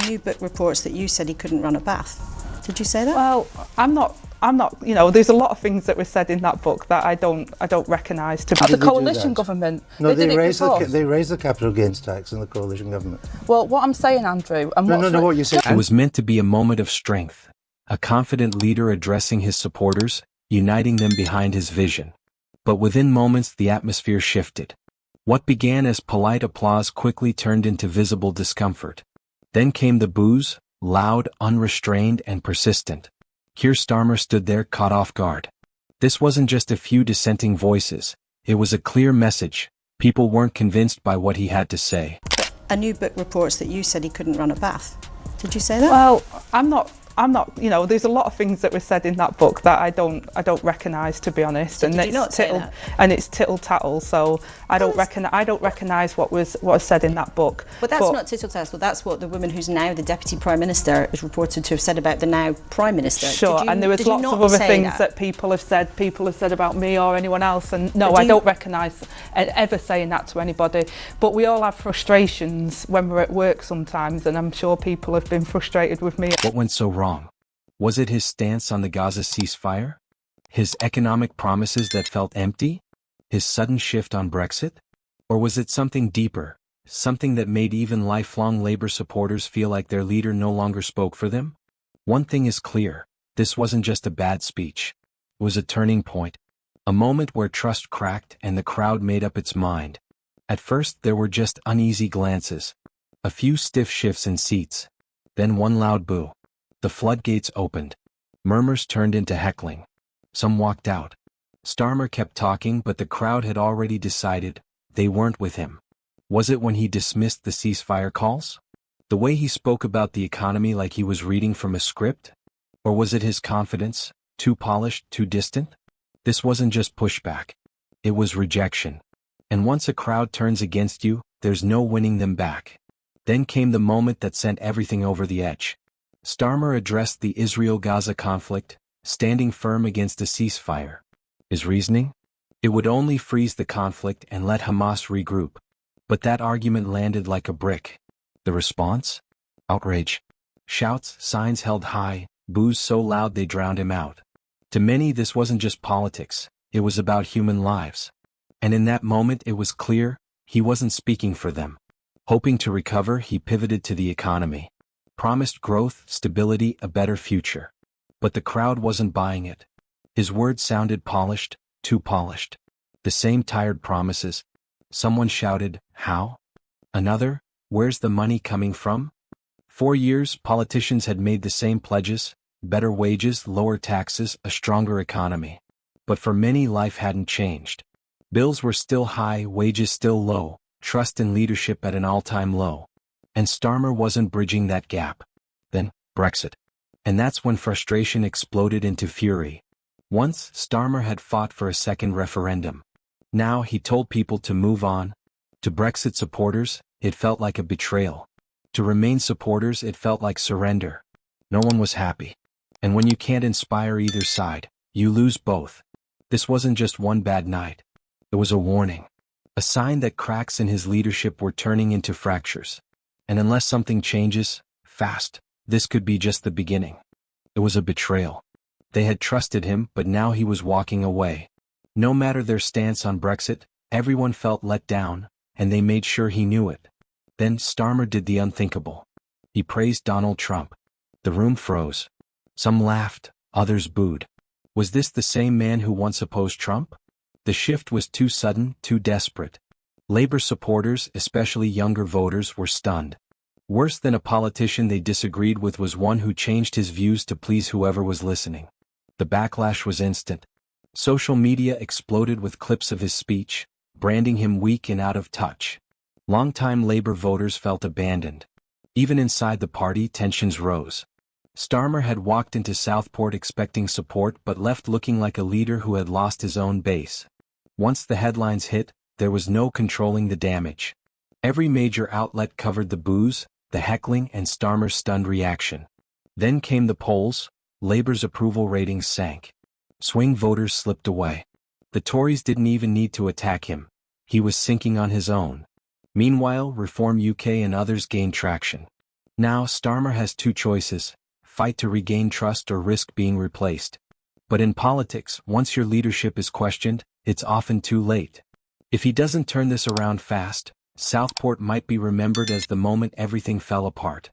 new book reports that you said he couldn't run a bath. Did you say that? Well, I'm not, you know, there's a lot of things that were said in that book that I don't recognise to be. The coalition government. No, they raised the capital gains tax in the coalition government. Well, what I'm saying, Andrew, and what you said. It was meant to be a moment of strength, a confident leader addressing his supporters, uniting them behind his vision. But within moments the atmosphere shifted. What began as polite applause quickly turned into visible discomfort. Then came the boos, loud, unrestrained, and persistent. Kier Starmer stood there caught off guard. This wasn't just a few dissenting voices. It was a clear message. People weren't convinced by what he had to say. A new book reports that you said he couldn't run a bath. Did you say that? Well, I'm not, you know, there's a lot of things that were said in that book that I don't recognise, to be honest. So did you not say that? And it's tittle tattle, so I don't recognise what was said in that book. But that's not tittle tattle. That's what the woman who's now the Deputy Prime Minister is reported to have said about the now Prime Minister. Sure, and there was lots of other things that people have said about me or anyone else, and no, I don't recognise ever saying that to anybody. But we all have frustrations when we're at work sometimes, and I'm sure people have been frustrated with me. What went so wrong? Was it his stance on the Gaza ceasefire? His economic promises that felt empty? His sudden shift on Brexit? Or was it something deeper, something that made even lifelong Labour supporters feel like their leader no longer spoke for them? One thing is clear, this wasn't just a bad speech. It was a turning point, a moment where trust cracked and the crowd made up its mind. At first there were just uneasy glances, a few stiff shifts in seats, then one loud boo. The floodgates opened. Murmurs turned into heckling. Some walked out. Starmer kept talking, but the crowd had already decided they weren't with him. Was it when he dismissed the ceasefire calls? The way he spoke about the economy like he was reading from a script? Or was it his confidence, too polished, too distant? This wasn't just pushback. It was rejection. And once a crowd turns against you, there's no winning them back. Then came the moment that sent everything over the edge. Starmer addressed the Israel-Gaza conflict, standing firm against a ceasefire. His reasoning? It would only freeze the conflict and let Hamas regroup. But that argument landed like a brick. The response? Outrage. Shouts, signs held high, boos so loud they drowned him out. To many this wasn't just politics, it was about human lives. And in that moment it was clear, he wasn't speaking for them. Hoping to recover, he pivoted to the economy. Promised growth, stability, a better future. But the crowd wasn't buying it. His words sounded polished, too polished. The same tired promises. Someone shouted, how? Another, where's the money coming from? 4 years, politicians had made the same pledges, better wages, lower taxes, a stronger economy. But for many life hadn't changed. Bills were still high, wages still low, trust in leadership at an all-time low. And Starmer wasn't bridging that gap. Then, Brexit. And that's when frustration exploded into fury. Once, Starmer had fought for a second referendum. Now he told people to move on. To Brexit supporters, it felt like a betrayal. To Remain supporters, it felt like surrender. No one was happy. And when you can't inspire either side, you lose both. This wasn't just one bad night. It was a warning. A sign that cracks in his leadership were turning into fractures. And unless something changes, fast, this could be just the beginning. It was a betrayal. They had trusted him, but now he was walking away. No matter their stance on Brexit, everyone felt let down, and they made sure he knew it. Then Starmer did the unthinkable. He praised Donald Trump. The room froze. Some laughed, others booed. Was this the same man who once opposed Trump? The shift was too sudden, too desperate. Labour supporters, especially younger voters, were stunned. Worse than a politician they disagreed with was one who changed his views to please whoever was listening. The backlash was instant. Social media exploded with clips of his speech, branding him weak and out of touch. Longtime Labour voters felt abandoned. Even inside the party, tensions rose. Starmer had walked into Southport expecting support but left looking like a leader who had lost his own base. Once the headlines hit, there was no controlling the damage. Every major outlet covered the boos, the heckling, and Starmer's stunned reaction. Then came the polls. Labour's approval ratings sank. Swing voters slipped away. The Tories didn't even need to attack him. He was sinking on his own. Meanwhile, Reform UK and others gained traction. Now Starmer has two choices: fight to regain trust or risk being replaced. But in politics, once your leadership is questioned, it's often too late. If he doesn't turn this around fast, Southport might be remembered as the moment everything fell apart.